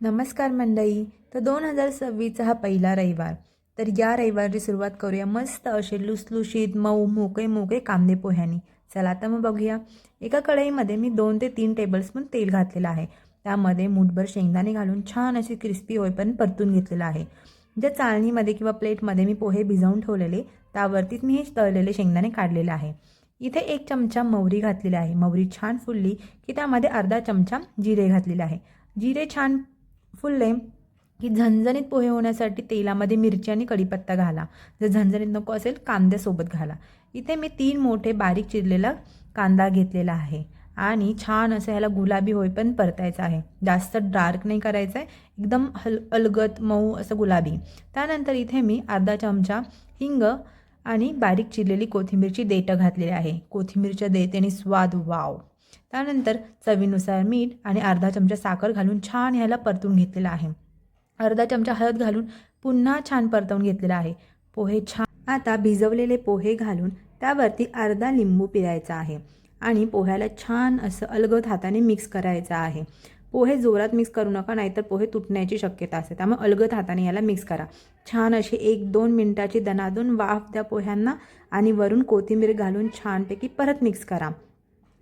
नमस्कार मंडळी. तर 2026चा हा पहिला रविवार. तर या रविवारची सुरुवात करूया मस्त असे लुसलुशीत मऊ मोकळे मोकळे कांदे पोह्यांनी. चला आता मग बघूया. एका कढईमध्ये मी 2 ते 3 टेबलस्पून तेल घातलेलं आहे. त्यामध्ये मूठभर शेंगदाणे घालून छान असे क्रिस्पी होईपर्यंत परतून घेतलेलं आहे. ज्या चाळणीमध्ये किंवा प्लेटमध्ये मी पोहे भिजवून ठेवलेले त्यावरतीच मी हे तळलेले शेंगदाणे काढलेले आहे. इथे 1 चमचा मोहरी घातलेली आहे. मोहरी छान फुलली की त्यामध्ये अर्धा चमचा जिरे घातलेले आहे. जिरे छान फुलले की झणझणीत पोहे होण्यासाठी तेलामध्ये मिरची आणि कढीपत्ता घाला. जर झणझणीत नको असेल कांद्यासोबत घाला. इथे मी 3 मोठे बारीक चिरलेला कांदा घेतलेला आहे आणि छान असं ह्याला गुलाबी होईपर्यंत परतायचं आहे. जास्त डार्क नाही करायचं आहे, एकदम अलगद मऊ असं गुलाबी. त्यानंतर इथे मी अर्धा चमचा हिंग आणि बारीक चिरलेली कोथिंबीरची देठं घातलेली आहे. कोथिंबीरच्या देठेने स्वाद वाव. त्यानंतर चवीनुसार मीठ आणि अर्धा चमचा साखर घालून छान ह्याला परतून घेतलेला आहे. अर्धा चमचा हळद घालून पुन्हा छान परतवून घेतलेला आहे. पोहे छान आता भिजवलेले पोहे घालून त्यावरती अर्धा लिंबू पिळायचा आहे आणि पोह्याला छान असं अलगद हाताने मिक्स करायचं आहे. पोहे जोरात मिक्स करू नका, नाहीतर पोहे तुटण्याची शक्यता असते. त्यामुळे अलगद हाताने याला मिक्स करा. छान अशी 1-2 मिनिटाची दणादून वाफ द्या पोह्यांना आणि वरून कोथिंबीर घालून छानपैकी परत मिक्स करा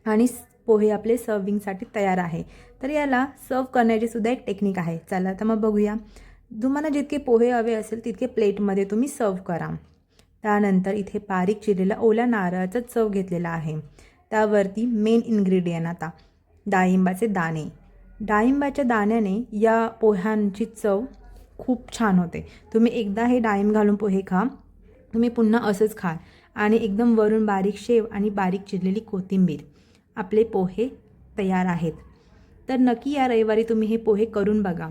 आणि पोहे आपले सर्विंगसाठी तयार आहे. तर याला सर्व करण्याची सुद्धा एक टेक्निक आहे. चला तर मग बघूया. तुम्हाला जितके पोहे हवे असेल तितके प्लेटमध्ये तुम्ही सर्व करा. त्यानंतर इथे बारीक चिरलेला ओल्या नारळाचा चव घेतलेला आहे. त्यावरती मेन इन्ग्रेडियंट आता डाळिंबाचे दाणे. डाळिंबाच्या दाण्याने या पोह्यांची चव खूप छान होते. तुम्ही एकदा हे डाळिंब घालून पोहे खा, तुम्ही पुन्हा असंच खा. आणि एकदम वरून बारीक शेव आणि बारीक चिरलेली कोथिंबीर. आपले पोहे तयार आहेत. तर नक्की या रविवारी तुम्ही हे पोहे करून बघा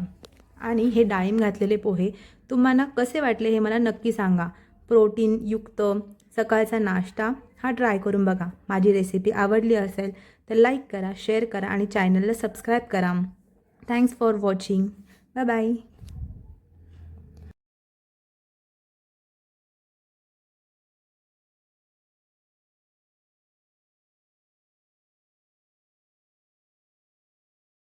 आणि हे डाळिंब घातलेले पोहे तुम्हाला कसे वाटले हे मला नक्की सांगा. प्रोटीनयुक्त सकाळचा नाश्ता हा ट्राय करून बघा. माझी रेसिपी आवडली असेल तर लाईक करा, शेअर करा आणि चॅनलला सबस्क्राईब करा. Thanks for watching. Bye bye.